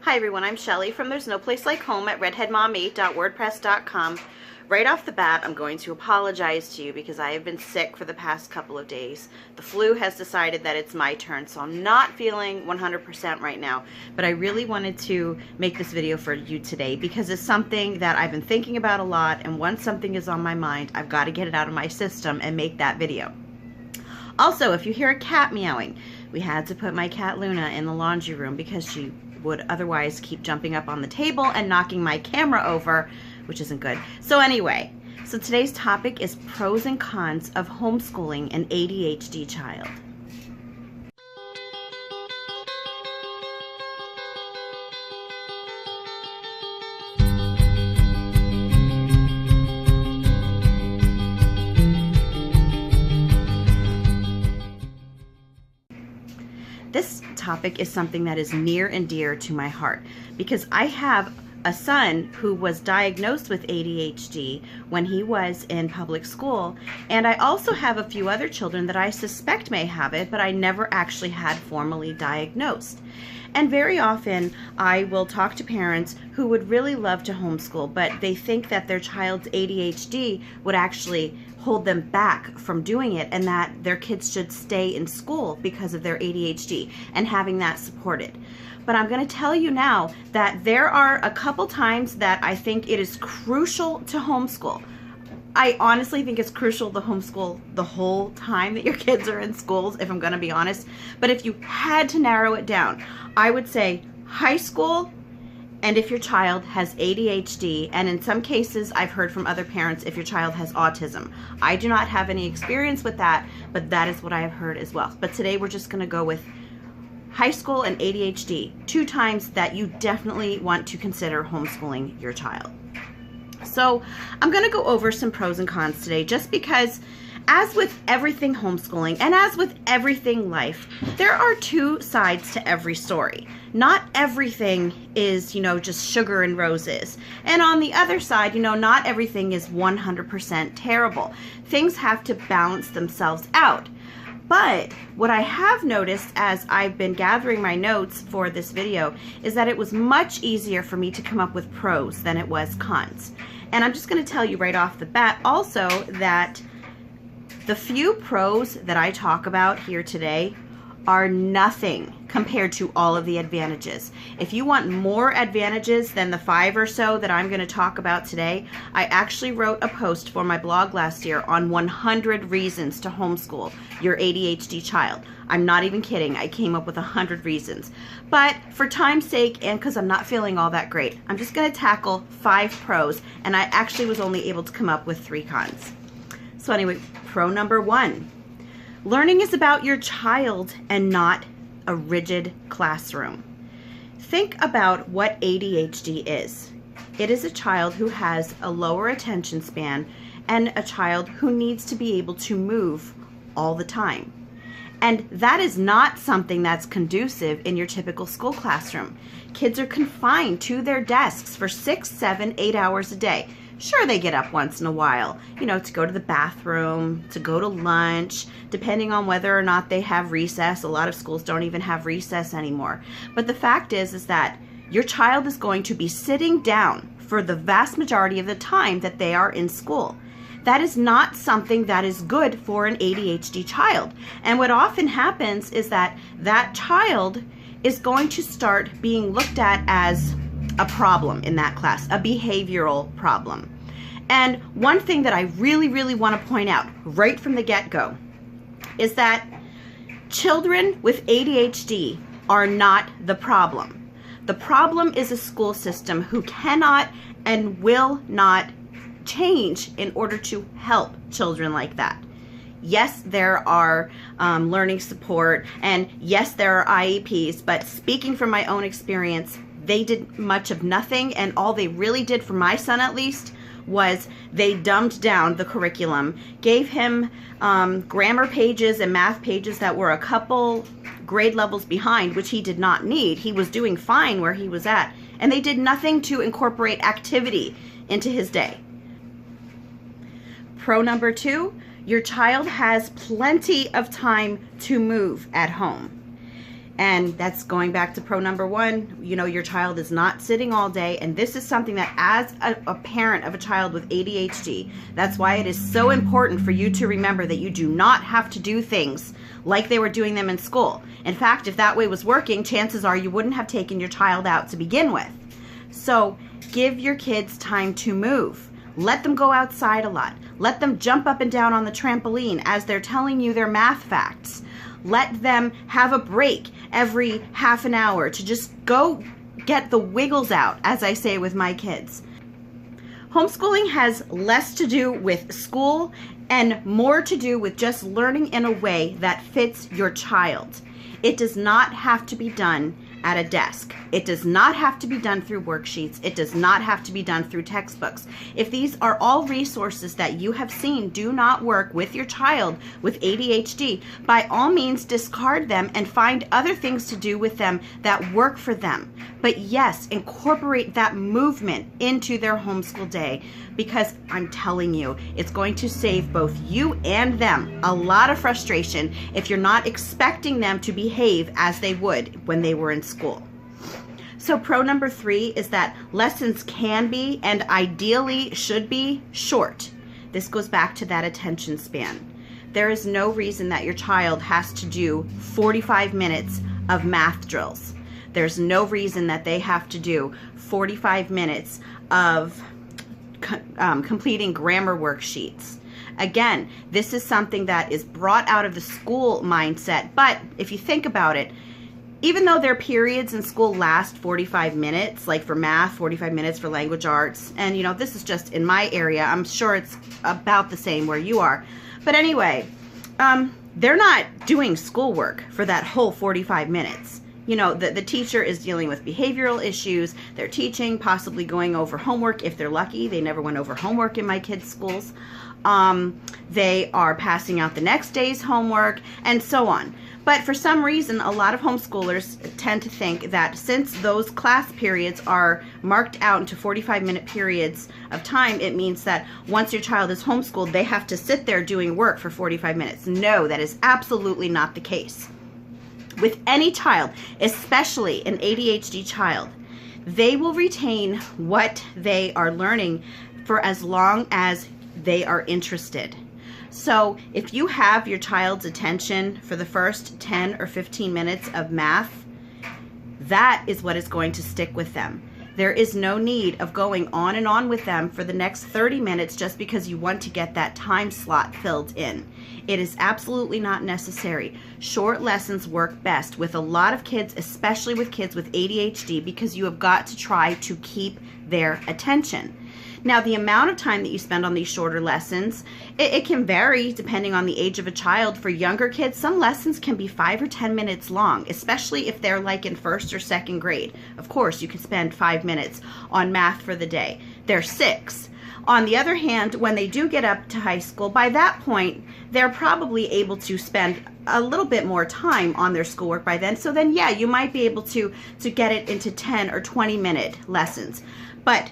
Hi everyone, I'm Shelly from There's No Place Like Home at redheadmommy.wordpress.com. Right off the bat, I'm going to apologize to you because I have been sick for the past couple of days. The flu has decided that it's my turn, so I'm not feeling 100% right now. But I really wanted to make this video for you today because it's something that I've been thinking about a lot, and once something is on my mind, I've got to get it out of my system and make that video. Also, if you hear a cat meowing, we had to put my cat Luna in the laundry room because she would otherwise keep jumping up on the table and knocking my camera over, which isn't good. So anyway, today's topic is pros and cons of homeschooling an ADHD child. This topic is something that is near and dear to my heart because I have a son who was diagnosed with ADHD when he was in public school, and I also have a few other children that I suspect may have it, but I never actually had formally diagnosed. And very often I will talk to parents who would really love to homeschool, but they think that their child's ADHD would actually hold them back from doing it, and that their kids should stay in school because of their ADHD and having that supported. But I'm going to tell you now that there are a couple times that I think it is crucial to homeschool. I honestly think it's crucial to homeschool the whole time that your kids are in schools, if I'm going to be honest. But if you had to narrow it down, I would say high school, and if your child has ADHD, and in some cases I've heard from other parents if your child has autism. I do not have any experience with that, but that is what I have heard as well. But today we're just going to go with high school and ADHD, two times that you definitely want to consider homeschooling your child. So I'm going to go over some pros and cons today, just because as with everything homeschooling and as with everything life, there are two sides to every story. Not everything is, just sugar and roses. And on the other side, not everything is 100% terrible. Things have to balance themselves out. But what I have noticed as I've been gathering my notes for this video is that it was much easier for me to come up with pros than it was cons. And I'm just going to tell you right off the bat also that the few pros that I talk about here today are nothing compared to all of the advantages. If you want more advantages than the 5 or so that I'm going to talk about today, I actually wrote a post for my blog last year on 100 reasons to homeschool your ADHD child. I'm not even kidding. I came up with 100 reasons. But for time's sake, and because I'm not feeling all that great, I'm just going to tackle 5 pros, and I actually was only able to come up with 3 cons. So anyway, pro number 1. Learning is about your child and not a rigid classroom. Think about what ADHD is. It is a child who has a lower attention span and a child who needs to be able to move all the time. And that is not something that's conducive in your typical school classroom. Kids are confined to their desks for 6, 7, 8 hours a day. Sure, they get up once in a while, to go to the bathroom, to go to lunch, depending on whether or not they have recess. A lot of schools don't even have recess anymore. But the fact is that your child is going to be sitting down for the vast majority of the time that they are in school. That is not something that is good for an ADHD child. And what often happens is that that child is going to start being looked at as a problem in that class, a behavioral problem. And one thing that I really, really want to point out right from the get-go is that children with ADHD are not the problem. The problem is a school system who cannot and will not change in order to help children like that. Yes, there are learning support, and yes, there are IEPs, but speaking from my own experience, they did much of nothing, and all they really did, for my son at least, was they dumbed down the curriculum, gave him grammar pages and math pages that were a couple grade levels behind, which he did not need. He was doing fine where he was at, and they did nothing to incorporate activity into his day. Pro number 2, your child has plenty of time to move at home. And that's going back to pro number one. You know, your child is not sitting all day. And this is something that as a parent of a child with ADHD, that's why it is so important for you to remember that you do not have to do things like they were doing them in school. In fact, if that way was working, chances are you wouldn't have taken your child out to begin with. So give your kids time to move. Let them go outside a lot. Let them jump up and down on the trampoline as they're telling you their math facts. Let them have a break every half an hour to just go get the wiggles out, as I say with my kids. Homeschooling has less to do with school and more to do with just learning in a way that fits your child. It does not have to be done at a desk. It does not have to be done through worksheets. It does not have to be done through textbooks. If these are all resources that you have seen do not work with your child with ADHD, by all means discard them and find other things to do with them that work for them. But yes, incorporate that movement into their homeschool day, because I'm telling you, it's going to save both you and them a lot of frustration if you're not expecting them to behave as they would when they were in school. So pro number 3 is that lessons can be and ideally should be short. This goes back to that attention span. There is no reason that your child has to do 45 minutes of math drills. There's no reason that they have to do 45 minutes of completing grammar worksheets. Again, this is something that is brought out of the school mindset, but if you think about it, even though their periods in school last 45 minutes, like for math, 45 minutes for language arts, and you know, this is just in my area, I'm sure it's about the same where you are. But anyway, they're not doing schoolwork for that whole 45 minutes. You know, the teacher is dealing with behavioral issues, they're teaching, possibly going over homework if they're lucky. They never went over homework in my kids' schools. They are passing out the next day's homework, and so on. But for some reason, a lot of homeschoolers tend to think that since those class periods are marked out into 45-minute periods of time, it means that once your child is homeschooled, they have to sit there doing work for 45 minutes. No, that is absolutely not the case. With any child, especially an ADHD child, they will retain what they are learning for as long as they are interested. So if you have your child's attention for the first 10 or 15 minutes of math, that is what is going to stick with them. There is no need of going on and on with them for the next 30 minutes just because you want to get that time slot filled in. It is absolutely not necessary. Short lessons work best with a lot of kids, especially with kids with ADHD, because you have got to try to keep their attention. Now, the amount of time that you spend on these shorter lessons, it can vary depending on the age of a child. For younger kids, some lessons can be 5 or 10 minutes long, especially if they're like in first or second grade. Of course, you can spend 5 minutes on math for the day. They're 6. On the other hand, when they do get up to high school, by that point, they're probably able to spend a little bit more time on their schoolwork by then. So then, yeah, you might be able to get it into 10 or 20-minute lessons. But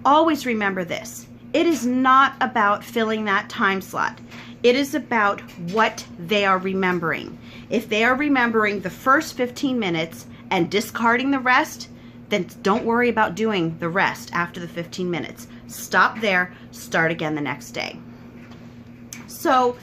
always remember this. It is not about filling that time slot. It is about what they are remembering. If they are remembering the first 15 minutes and discarding the rest, then don't worry about doing the rest after the 15 minutes. Stop there, start again the next day. So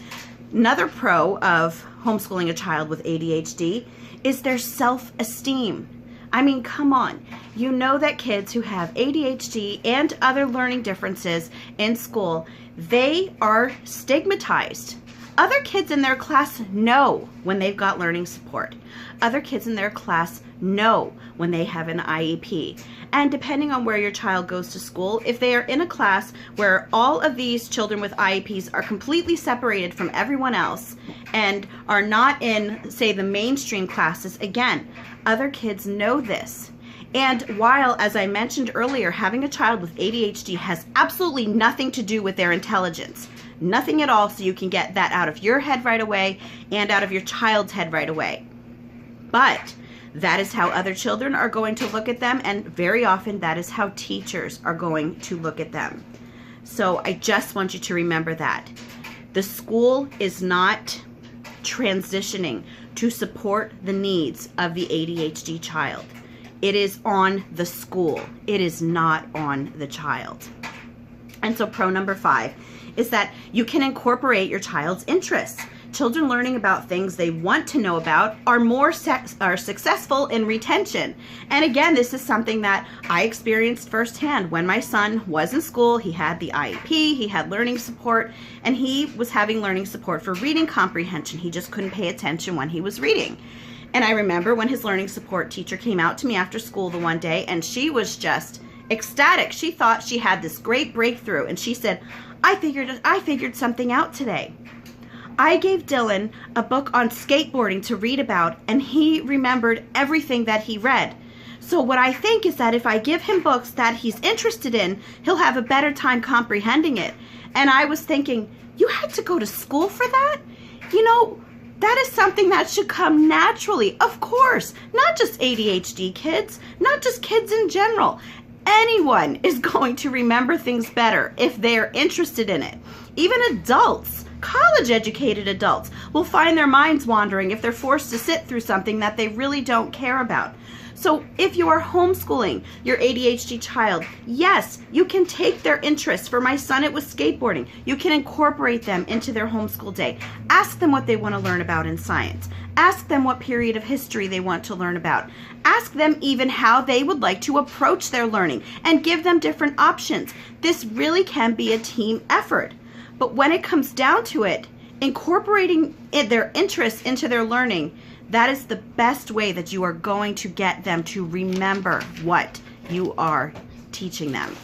another pro of homeschooling a child with ADHD is their self-esteem. I mean, come on. You know that kids who have ADHD and other learning differences in school, they are stigmatized. Other kids in their class know when they've got learning support. Other kids in their class know when they have an IEP. And depending on where your child goes to school, if they are in a class where all of these children with IEPs are completely separated from everyone else and are not in, say, the mainstream classes, again, other kids know this. And while, as I mentioned earlier, having a child with ADHD has absolutely nothing to do with their intelligence, nothing at all, so you can get that out of your head right away and out of your child's head right away. But that is how other children are going to look at them, and very often that is how teachers are going to look at them. So I just want you to remember that. The school is not transitioning to support the needs of the ADHD child. It is on the school. It is not on the child. And so pro number 5 is that you can incorporate your child's interests. Children learning about things they want to know about are successful in retention. And again, this is something that I experienced firsthand. When my son was in school, he had the IEP, he had learning support, and he was having learning support for reading comprehension. He just couldn't pay attention when he was reading. And I remember when his learning support teacher came out to me after school the one day, and she was just ecstatic. She thought she had this great breakthrough, and she said, I figured something out today. I gave Dylan a book on skateboarding to read about, and he remembered everything that he read. So what I think is that if I give him books that he's interested in, he'll have a better time comprehending it. And I was thinking, you had to go to school for that? You know, that is something that should come naturally. Of course, not just ADHD kids, not just kids in general. Anyone is going to remember things better if they're interested in it. Even adults. College-educated adults will find their minds wandering if they're forced to sit through something that they really don't care about. So if you are homeschooling your ADHD child, yes, you can take their interests. For my son, it was skateboarding. You can incorporate them into their homeschool day. Ask them what they want to learn about in science. Ask them what period of history they want to learn about. Ask them even how they would like to approach their learning and give them different options. This really can be a team effort. But when it comes down to it, incorporating their interests into their learning, that is the best way that you are going to get them to remember what you are teaching them.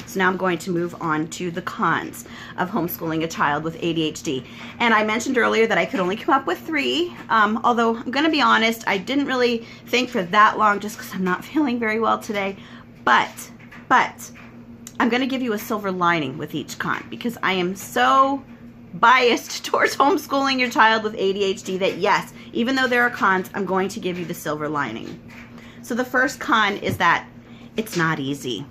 So now I'm going to move on to the cons of homeschooling a child with ADHD. And I mentioned earlier that I could only come up with 3, although I'm going to be honest, I didn't really think for that long just because I'm not feeling very well today. But I'm going to give you a silver lining with each con because I am so biased towards homeschooling your child with ADHD that yes, even though there are cons, I'm going to give you the silver lining. So the first con is that it's not easy.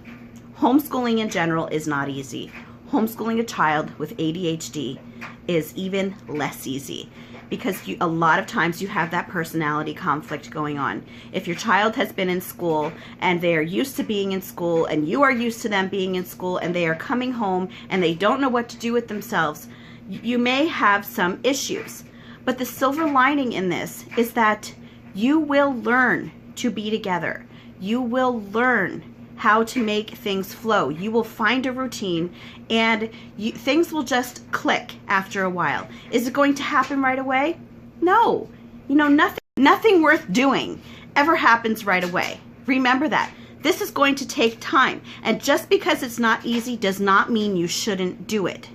Homeschooling in general is not easy. Homeschooling a child with ADHD is even less easy because a lot of times you have that personality conflict going on. If your child has been in school and they are used to being in school and you are used to them being in school and they are coming home and they don't know what to do with themselves, you may have some issues. But the silver lining in this is that you will learn to be together. You will learn how to make things flow. You will find a routine and things will just click after a while. Is it going to happen right away? No. You know, nothing worth doing ever happens right away. Remember that. This is going to take time. And just because it's not easy does not mean you shouldn't do it.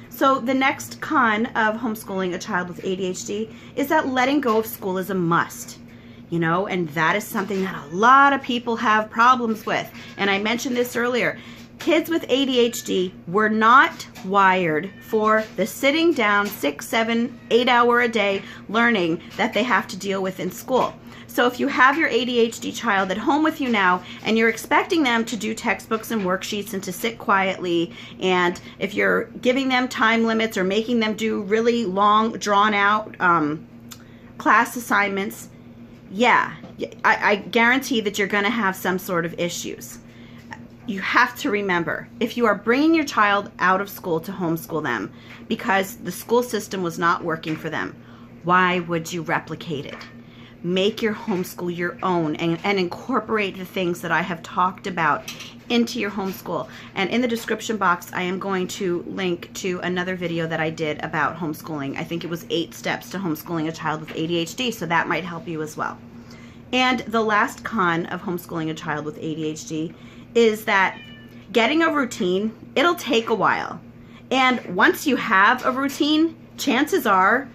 So the next con of homeschooling a child with ADHD is that letting go of school is a must. You know, and that is something that a lot of people have problems with. And I mentioned this earlier. Kids with ADHD were not wired for the sitting down 6, 7, 8 hour a day learning that they have to deal with in school. So if you have your ADHD child at home with you now and you're expecting them to do textbooks and worksheets and to sit quietly, and if you're giving them time limits or making them do really long, drawn out class assignments, yeah, I guarantee that you're going to have some sort of issues. You have to remember, if you are bringing your child out of school to homeschool them because the school system was not working for them, why would you replicate it? Make your homeschool your own and incorporate the things that I have talked about into your homeschool. And in the description box, I am going to link to another video that I did about homeschooling. I think it was 8 steps to homeschooling a child with ADHD, so that might help you as well. And the last con of homeschooling a child with ADHD is that getting a routine, it'll take a while. And once you have a routine, chances are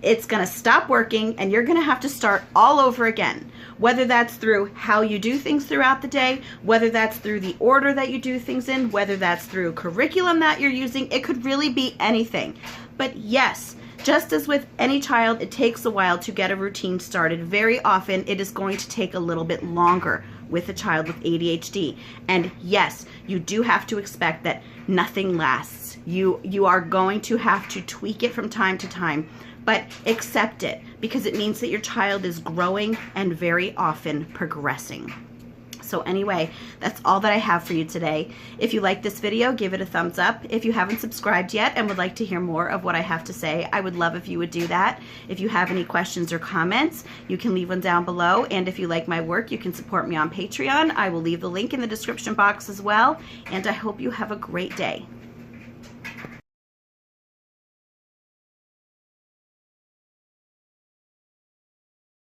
it's going to stop working and you're going to have to start all over again. Whether that's through how you do things throughout the day, whether that's through the order that you do things in, whether that's through curriculum that you're using, it could really be anything. But yes, just as with any child, it takes a while to get a routine started. Very often, it is going to take a little bit longer with a child with ADHD. And yes, you do have to expect that nothing lasts. You are going to have to tweak it from time to time. but accept it, because it means that your child is growing and very often progressing. So anyway, that's all that I have for you today. If you like this video, give it a thumbs up. If you haven't subscribed yet and would like to hear more of what I have to say, I would love if you would do that. If you have any questions or comments, you can leave one down below. And if you like my work, you can support me on Patreon. I will leave the link in the description box as well. And I hope you have a great day.